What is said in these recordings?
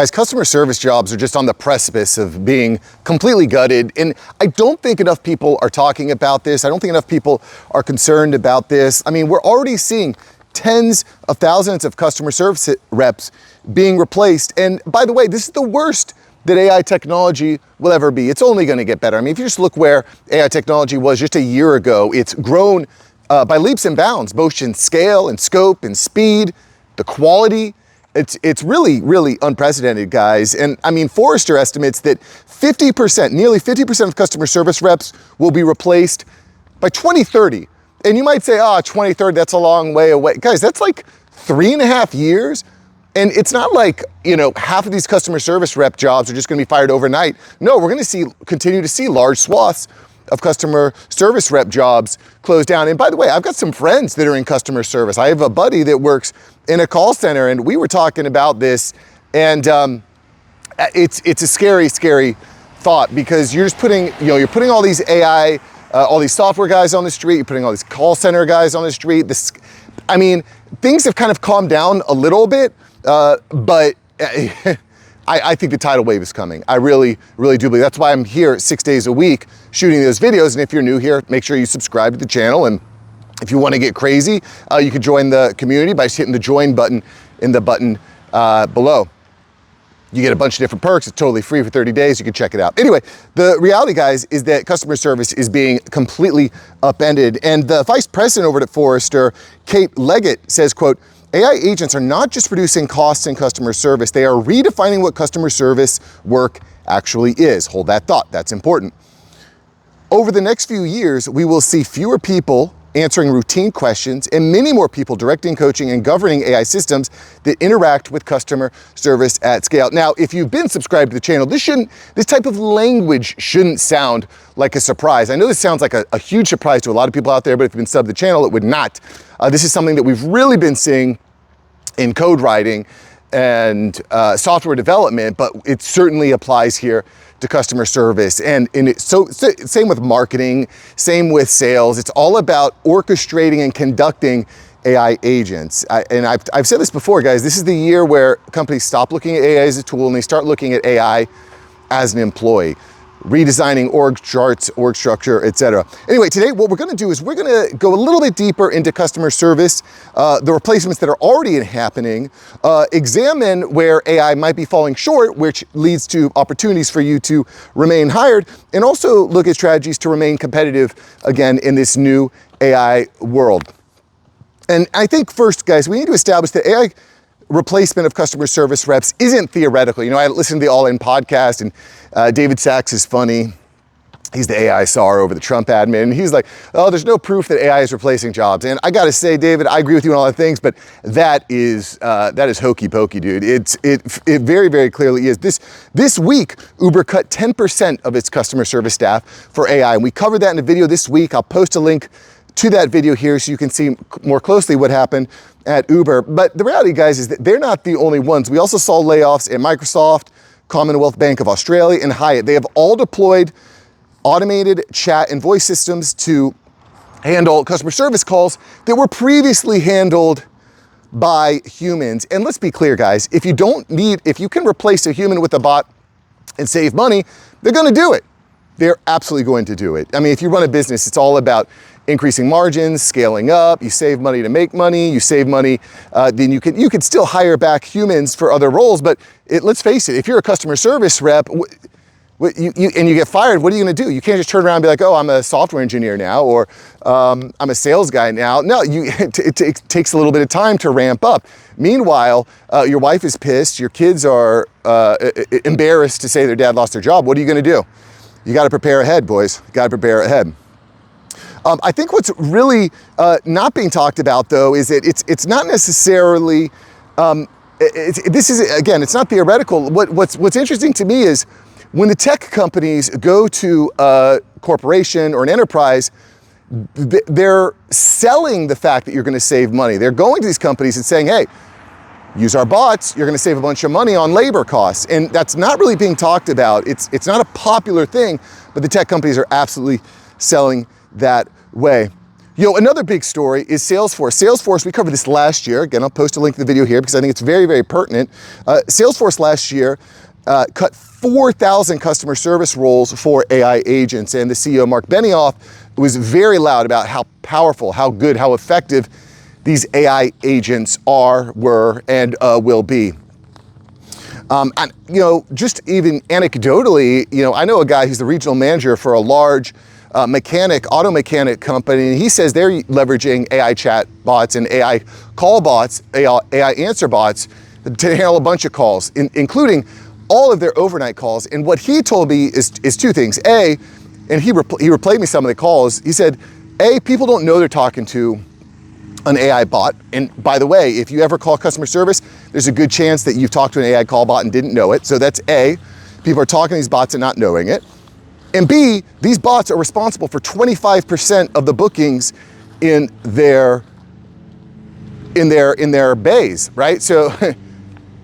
Guys, customer service jobs are just on the precipice of being completely gutted. And I don't think enough people are talking about this. I don't think enough people are concerned about this. I mean, we're already seeing tens of thousands of customer service reps being replaced. And by the way, this is the worst that AI technology will ever be. It's only going to get better. I mean, if you just look where AI technology was just a year ago, it's grown by leaps and bounds, both in scale and scope and speed, the quality. It's really, really unprecedented, guys. And I mean, Forrester estimates that 50%, nearly 50% of customer service reps will be replaced by 2030. And you might say, 2030, that's a long way away. Guys, that's like 3.5 years. And it's not like, half of these customer service rep jobs are just gonna be fired overnight. No, we're gonna continue to see large swaths of customer service rep jobs close down. And by the way, I've got some friends that are in customer service. I have a buddy that works in a call center, and we were talking about this, and it's a scary, scary thought, because you're just putting, you're putting all these AI, all these software guys on the street, you're putting all these call center guys on the street. I mean, things have kind of calmed down a little bit, but I think the tidal wave is coming. I really, really do believe. That's why I'm here 6 days a week shooting those videos. And if you're new here, make sure you subscribe to the channel. And if you want to get crazy, you can join the community by just hitting the join button in the button below. You get a bunch of different perks. It's totally free for 30 days. You can check it out. Anyway, the reality, guys, is that customer service is being completely upended. And the vice president over at Forrester, Leggett, says, quote, AI agents are not just reducing costs in customer service, they are redefining what customer service work actually is. Hold that thought, that's important. Over the next few years, we will see fewer people answering routine questions and many more people directing, coaching, and governing AI systems that interact with customer service at scale. Now, if you've been subscribed to the channel, this type of language shouldn't sound like a surprise. I know this sounds like a huge surprise to a lot of people out there, but if you've been subbed to the channel, it would not. This is something that we've really been seeing in code writing and software development, but it certainly applies here to customer service. And same with marketing, same with sales. It's all about orchestrating and conducting AI agents. I've said this before, guys, this is the year where companies stop looking at AI as a tool and they start looking at AI as an employee. Redesigning org charts, org structure, etc. Anyway, today what we're gonna do is we're gonna go a little bit deeper into customer service, the replacements that are already happening, examine where AI might be falling short, which leads to opportunities for you to remain hired, and also look at strategies to remain competitive again in this new AI world. And I think first, guys, we need to establish that AI replacement of customer service reps isn't theoretical. I listened to the All In podcast, and David Sachs is funny. He's the AI czar over the Trump admin. And he's like, oh, there's no proof that AI is replacing jobs. And I gotta say, David, I agree with you on all the things, but that is hokey pokey, dude. It very, very clearly is. This week, Uber cut 10% of its customer service staff for AI. And we covered that in a video this week. I'll post a link to that video here so you can see more closely what happened at Uber. But the reality, guys, is that they're not the only ones. We also saw layoffs at Microsoft, Commonwealth Bank of Australia, and Hyatt. They have all deployed automated chat and voice systems to handle customer service calls that were previously handled by humans. And let's be clear, guys, if you can replace a human with a bot and save money, they're gonna do it. They're absolutely going to do it. I mean, if you run a business, it's all about increasing margins, scaling up, you save money to make money, you save money, then you could still hire back humans for other roles, but let's face it, if you're a customer service rep, and you get fired, what are you gonna do? You can't just turn around and be like, oh, I'm a software engineer now, or I'm a sales guy now. No, it takes a little bit of time to ramp up. Meanwhile, your wife is pissed, your kids are embarrassed to say their dad lost their job. What are you gonna do? You gotta prepare ahead, boys, you gotta prepare ahead. I think what's really not being talked about, though, is that it's not necessarily, it's not theoretical. What's interesting to me is when the tech companies go to a corporation or an enterprise, they're selling the fact that you're gonna save money. They're going to these companies and saying, hey, use our bots, you're gonna save a bunch of money on labor costs. And that's not really being talked about. It's not a popular thing, but the tech companies are absolutely selling that way. Another big story is Salesforce. Salesforce, we covered this last year. Again, I'll post a link to the video here because I think it's very, very pertinent. Salesforce last year cut 4,000 customer service roles for AI agents, and the CEO, Mark Benioff, was very loud about how powerful, how good, how effective these AI agents were, and will be. And, just even anecdotally, I know a guy who's the regional manager for a large auto mechanic company, and he says they're leveraging AI chat bots and AI call bots, AI answer bots to handle a bunch of calls, including all of their overnight calls. And what he told me is two things. A, and he replayed me some of the calls. He said, A, people don't know they're talking to an AI bot. And by the way, if you ever call customer service, there's a good chance that you've talked to an AI call bot and didn't know it. So that's A, people are talking to these bots and not knowing it. And B, these bots are responsible for 25% of the bookings in their bays, right? So,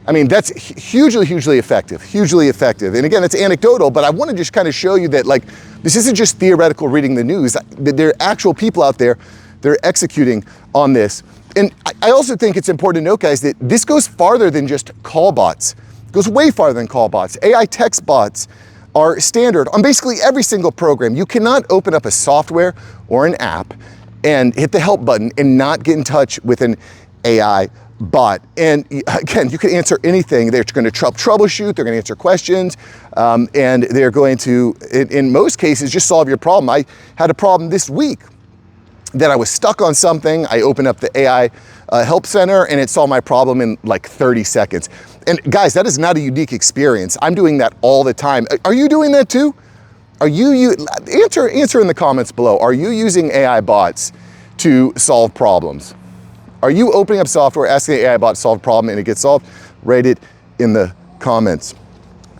I mean, that's hugely effective. And again, it's anecdotal, but I want to just kind of show you that, like, this isn't just theoretical reading the news. There are actual people out there that are executing on this. And I also think it's important to note, guys, that this goes farther than just call bots. It goes way farther than call bots. AI text bots are standard on basically every single program. You cannot open up a software or an app and hit the help button and not get in touch with an AI bot. And again, you can answer anything. They're going to troubleshoot, they're going to answer questions, and they're going to, in most cases, just solve your problem. I had a problem this week that I was stuck on something. I opened up the AI help center and it solved my problem in like 30 seconds. And guys, that is not a unique experience. I'm doing that all the time. Are you doing that too? Answer in the comments below. Are you using AI bots to solve problems? Are you opening up software, asking the AI bot to solve a problem and it gets solved? Write it in the comments.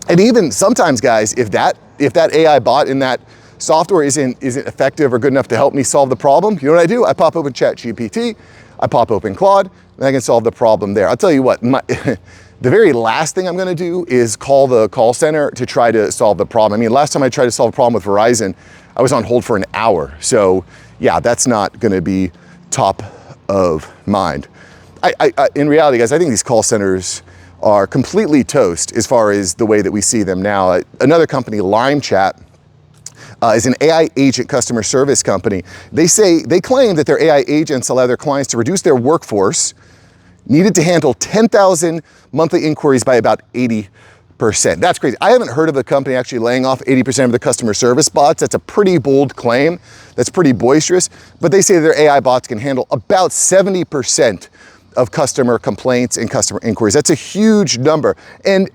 And even sometimes, guys, if that AI bot in that software isn't effective or good enough to help me solve the problem, you know what I do? I pop open ChatGPT, I pop open Claude, and I can solve the problem there. I'll tell you what, the very last thing I'm gonna do is call the call center to try to solve the problem. I mean, last time I tried to solve a problem with Verizon, I was on hold for an hour. So yeah, that's not gonna be top of mind. In reality, guys, I think these call centers are completely toast as far as the way that we see them now. Another company, LimeChat, is an AI agent customer service company. They claim that their AI agents allow their clients to reduce their workforce needed to handle 10,000 monthly inquiries by about 80%. That's crazy. I haven't heard of a company actually laying off 80% of the customer service bots. That's a pretty bold claim. That's pretty boisterous. But they say their AI bots can handle about 70% of customer complaints and customer inquiries. That's a huge number. And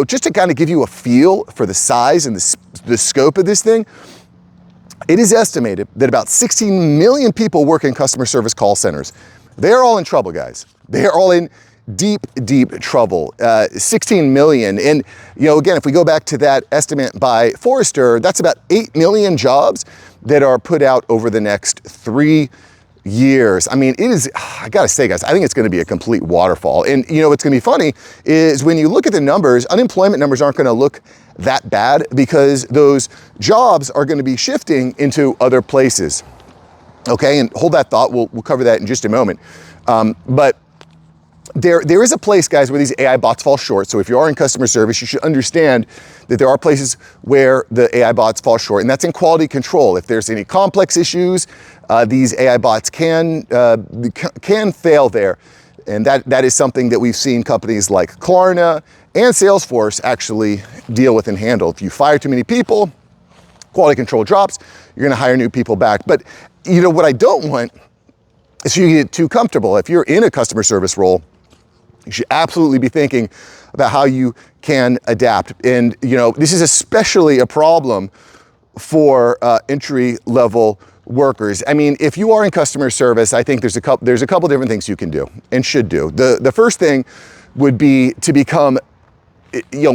just to kind of give you a feel for the size and the scope of this thing, it is estimated that about 16 million people work in customer service call centers. They're all in trouble, guys. They're all in deep trouble. 16 million. And, again, if we go back to that estimate by Forrester, that's about 8 million jobs that are put out over the next 3 years. I mean, I gotta say, guys, I think it's gonna be a complete waterfall. And what's gonna be funny is when you look at the numbers, unemployment numbers aren't gonna look that bad because those jobs are gonna be shifting into other places. Okay, and hold that thought, we'll cover that in just a moment. But there is a place, guys, where these AI bots fall short. So if you are in customer service, you should understand that there are places where the AI bots fall short, and that's in quality control. If there's any complex issues, these AI bots can fail there. And that is something that we've seen companies like Klarna and Salesforce actually deal with and handle. If you fire too many people, quality control drops, you're gonna hire new people back. But what I don't want is you get too comfortable. If you're in a customer service role, you should absolutely be thinking about how you can adapt. And this is especially a problem for entry-level workers. I mean, if you are in customer service, I think there's a couple different things you can do and should do. The first thing would be to become,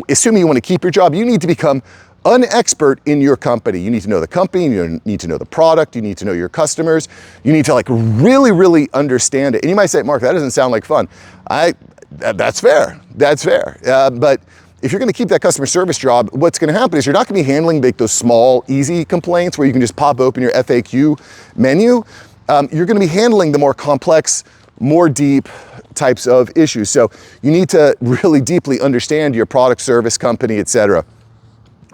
assuming you want to keep your job, you need to become an expert in your company. You need to know the company, you need to know the product, you need to know your customers, you need to really understand it. And you might say, Mark, that doesn't sound like fun. That's fair. But if you're gonna keep that customer service job, what's gonna happen is you're not gonna be handling those small, easy complaints where you can just pop open your FAQ menu. you're gonna be handling the more complex, more deep types of issues. So you need to really deeply understand your product, service, company, etc.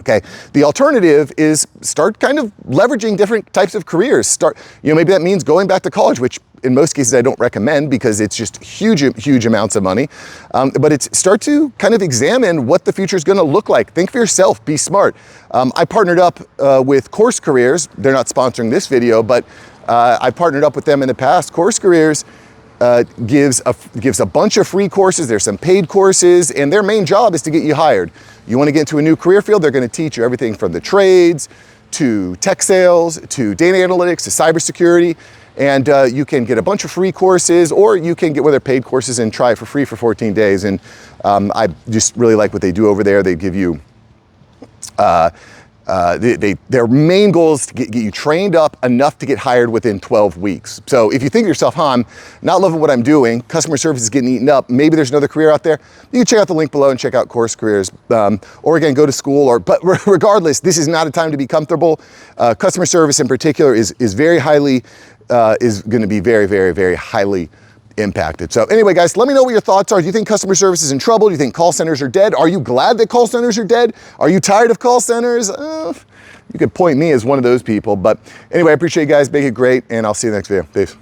Okay, the alternative is start kind of leveraging different types of careers. Maybe that means going back to college, which in most cases I don't recommend because it's just huge amounts of money. But it's start to kind of examine what the future is going to look like. Think for yourself, be smart. I partnered up with Course Careers. They're not sponsoring this video, but I partnered up with them in the past. Course Careers gives a bunch of free courses. There's some paid courses, and their main job is to get you hired. You want to get into a new career field, they're going to teach you everything from the trades to tech sales to data analytics to cybersecurity, and you can get a bunch of free courses, or you can get one of their paid courses and try it for free for 14 days. And I just really like what they do over there. They give you their main goal is to get you trained up enough to get hired within 12 weeks. So if you think to yourself, I'm not loving what I'm doing, customer service is getting eaten up, maybe there's another career out there, you can check out the link below and check out Course Careers. Or again, go to school, but regardless, this is not a time to be comfortable. Customer service in particular is very highly, is gonna be very highly impacted. So anyway, guys, let me know what your thoughts are. Do you think customer service is in trouble? Do you think call centers are dead? Are you glad that call centers are dead? Are you tired of call centers? You could point me as one of those people. But anyway, I appreciate you guys. Make it great, and I'll see you in the next video. Peace.